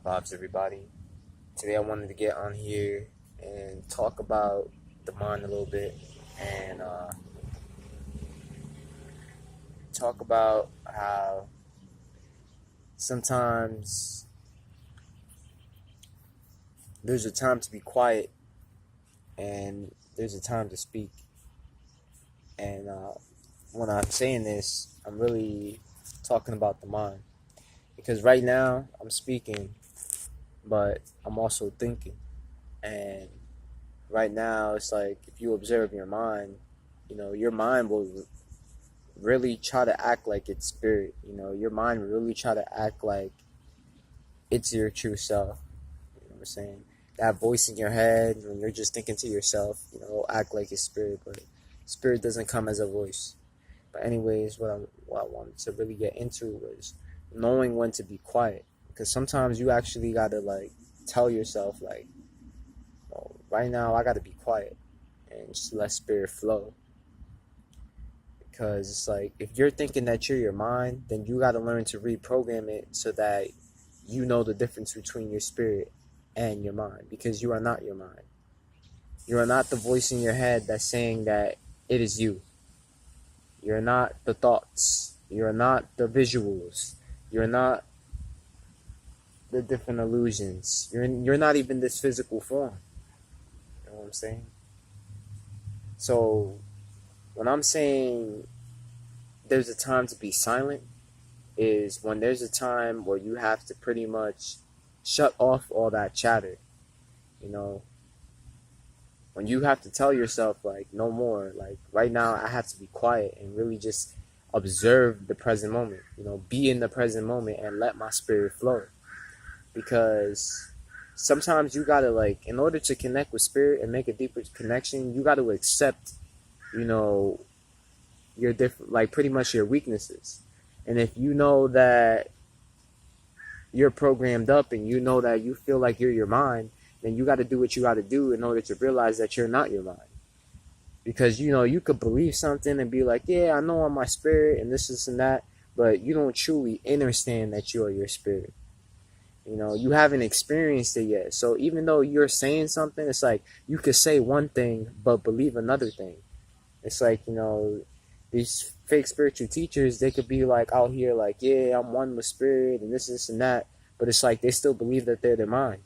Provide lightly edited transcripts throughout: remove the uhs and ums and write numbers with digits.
Bob's everybody. Today I wanted to get on here and talk about the mind a little bit and talk about how sometimes there's a time to be quiet and there's a time to speak. And when I'm saying this, I'm really talking about the mind. Because right now I'm speaking, but I'm also thinking. And right now it's like if you observe your mind, your mind will really try to act like it's spirit. Your mind will really try to act like it's your true self. You know what I'm saying? That voice in your head when you're just thinking to yourself, will act like it's spirit, but spirit doesn't come as a voice. But anyways, what I wanted to really get into was knowing when to be quiet. Because sometimes you actually gotta tell yourself oh, right now I gotta be quiet and just let spirit flow. Because it's like if you're thinking that you're your mind, then you gotta learn to reprogram it so that you know the difference between your spirit and your mind. Because you are not your mind. You are not the voice in your head that's saying that it is you. You're not the thoughts. You're not the visuals. You're not the different illusions. You're not even this physical form. You know what I'm saying? So when I'm saying there's a time to be silent is when there's a time where you have to pretty much shut off all that chatter. When you have to tell yourself no more, right now I have to be quiet and really just observe the present moment, be in the present moment and let my spirit flow. Because sometimes you gotta in order to connect with spirit and make a deeper connection, you gotta accept, your different, pretty much your weaknesses. And if you know that you're programmed up and you know that you feel like you're your mind, then you got to do what you got to do in order to realize that you're not your mind. Because, you could believe something and be like, yeah, I know I'm my spirit and this and that, but you don't truly understand that you are your spirit. You haven't experienced it yet. So even though you're saying something, it's like you could say one thing but believe another thing. It's like, these fake spiritual teachers, they could be out here yeah, I'm one with spirit and this and that, but it's like they still believe that they're their mind.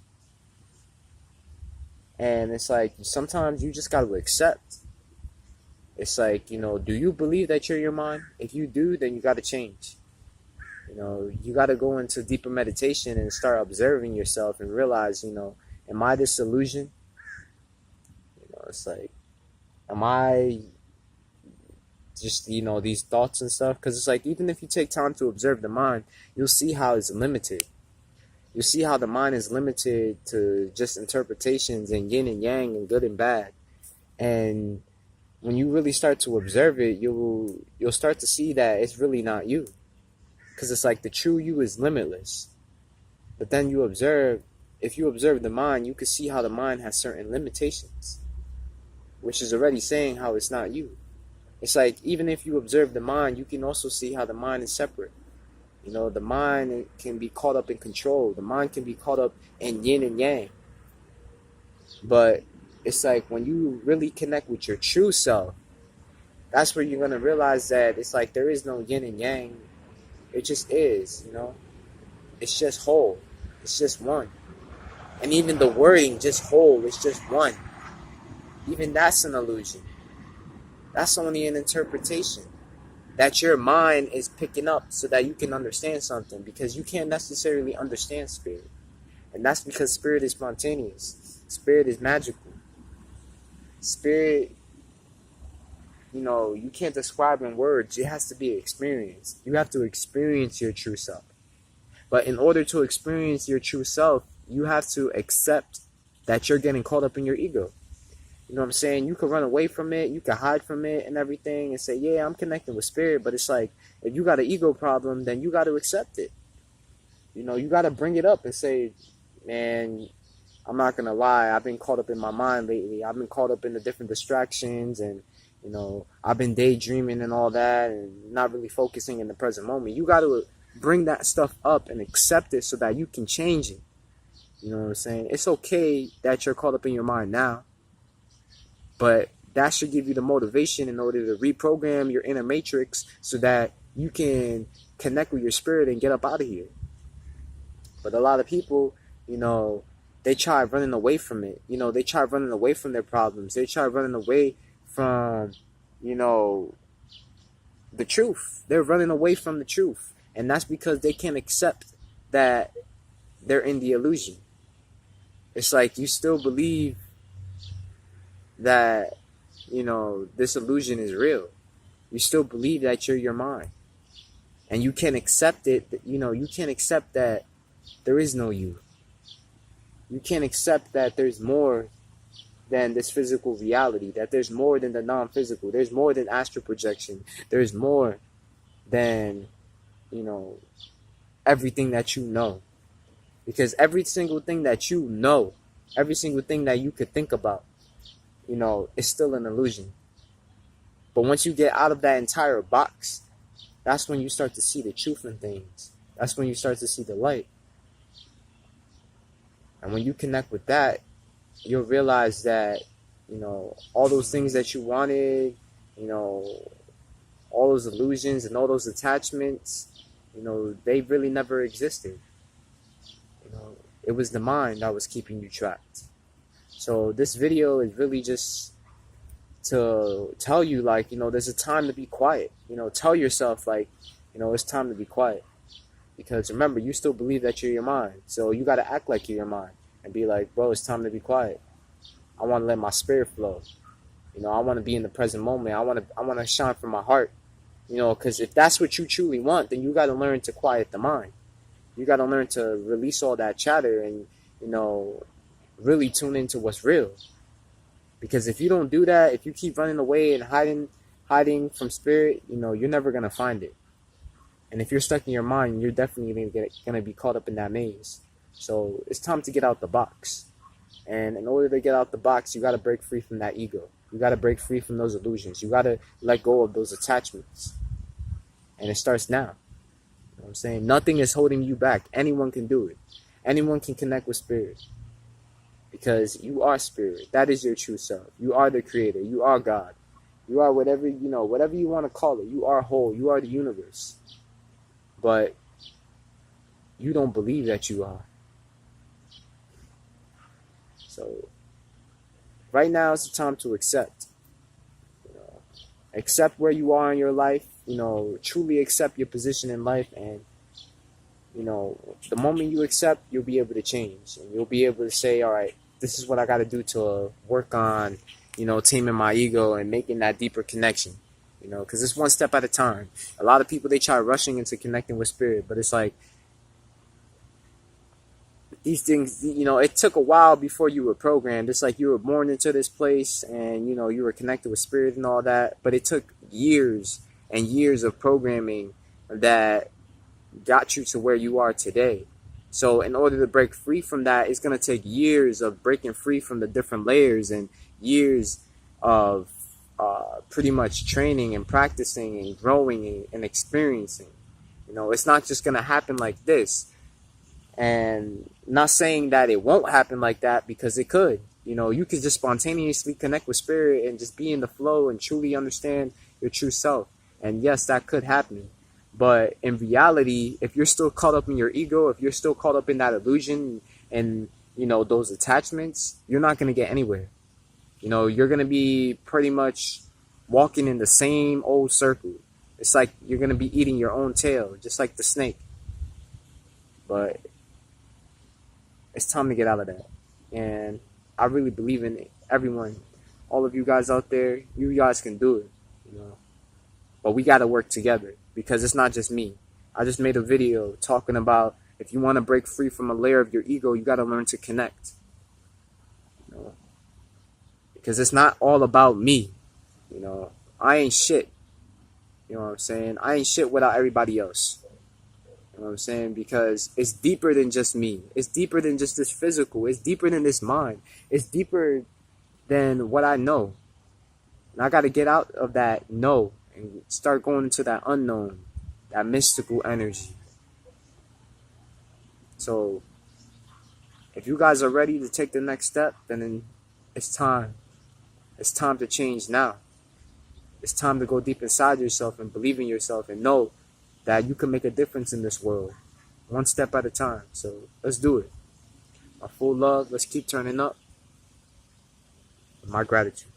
And it's like sometimes you just got to accept. It's like, do you believe that you're your mind? If you do, then you got to change. You got to go into deeper meditation and start observing yourself and realize, am I this illusion? It's like, am I just, these thoughts and stuff? Because it's like, even if you take time to observe the mind, you'll see how it's limited. You'll see how the mind is limited to just interpretations and yin and yang and good and bad. And when you really start to observe it, you'll start to see that it's really not you. Because it's like the true you is limitless. But then if you observe the mind, you can see how the mind has certain limitations, which is already saying how it's not you. It's like even if you observe the mind, you can also see how the mind is separate. The mind can be caught up in control. The mind can be caught up in yin and yang. But it's like when you really connect with your true self, that's where you're going to realize that it's like there is no yin and yang. It just is, It's just whole. It's just one. And even the wording, just whole, it's just one. Even that's an illusion. That's only an interpretation that your mind is picking up so that you can understand something, because you can't necessarily understand spirit. And that's because spirit is spontaneous. Spirit is magical. Spirit, you can't describe in words. It has to be experienced. You have to experience your true self. But in order to experience your true self, you have to accept that you're getting caught up in your ego. You know what I'm saying? You can run away from it, you can hide from it and everything and say, yeah, I'm connecting with spirit. But it's like, if you got an ego problem, then you got to accept it. You got to bring it up and say, man, I'm not going to lie. I've been caught up in my mind lately. I've been caught up in the different distractions and, I've been daydreaming and all that and not really focusing in the present moment. You got to bring that stuff up and accept it so that you can change it. You know what I'm saying? It's okay that you're caught up in your mind now, but that should give you the motivation in order to reprogram your inner matrix so that you can connect with your spirit and get up out of here. But a lot of people, they try running away from it. They try running away from their problems. They try running away from, the truth. They're running away from the truth. And that's because they can't accept that they're in the illusion. It's like you still believe that, this illusion is real. You still believe that you're your mind. And you can't accept it. You can't accept that there is no you. You can't accept that there's more than this physical reality, that there's more than the non-physical, there's more than astral projection, there's more than, everything that you know. Because every single thing that you know, every single thing that you could think about, is still an illusion. But once you get out of that entire box, that's when you start to see the truth in things. That's when you start to see the light. And when you connect with that, you'll realize that, all those things that you wanted, all those illusions and all those attachments, they really never existed. It was the mind that was keeping you trapped. So this video is really just to tell you, there's a time to be quiet. Tell yourself, it's time to be quiet. Because remember, you still believe that you're your mind. So you got to act like you're your mind and be like, bro, it's time to be quiet. I want to let my spirit flow. I want to be in the present moment. I want to shine from my heart. Because if that's what you truly want, then you got to learn to quiet the mind. You got to learn to release all that chatter and, really tune into what's real. Because if you don't do that, if you keep running away and hiding from spirit, you're never going to find it. And if you're stuck in your mind, you're definitely going to be caught up in that maze. So it's time to get out the box. And in order to get out the box, you got to break free from that ego. You got to break free from those illusions. You got to let go of those attachments. And it starts now. You know what I'm saying? Nothing is holding you back. Anyone can do it. Anyone can connect with spirit. Because you are spirit. That is your true self. You are the creator. You are God. You are whatever you want to call it. You are whole. You are the universe. But you don't believe that you are. So right now is the time to accept. Accept where you are in your life. Truly accept your position in life. And, the moment you accept, you'll be able to change. And you'll be able to say, all right, this is what I got to do to work on, taming my ego and making that deeper connection. Because it's one step at a time. A lot of people, they try rushing into connecting with spirit, but it's like these things, it took a while before you were programmed. It's like you were born into this place and, you were connected with spirit and all that, but it took years and years of programming that got you to where you are today. So in order to break free from that, it's going to take years of breaking free from the different layers and years of pretty much training and practicing and growing and experiencing. It's not just going to happen like this. And not saying that it won't happen like that, because it could. You could just spontaneously connect with spirit and just be in the flow and truly understand your true self. And yes, that could happen. But in reality, if you're still caught up in your ego, if you're still caught up in that illusion and, those attachments, you're not going to get anywhere. You're going to be pretty much walking in the same old circle. It's like you're going to be eating your own tail, just like the snake. But it's time to get out of that. And I really believe in everyone, all of you guys out there, you guys can do it, But we got to work together, because it's not just me. I just made a video talking about if you want to break free from a layer of your ego, you got to learn to connect. Because it's not all about me. I ain't shit. You know what I'm saying? I ain't shit without everybody else. You know what I'm saying? Because it's deeper than just me. It's deeper than just this physical. It's deeper than this mind. It's deeper than what I know. And I got to get out of that know and start going into that unknown, that mystical energy. So If you guys are ready to take the next step, then it's time. It's time to change now. It's time to go deep inside yourself and believe in yourself and know that you can make a difference in this world, one step at a time. So let's do it. My full love. Let's keep turning up. My gratitude.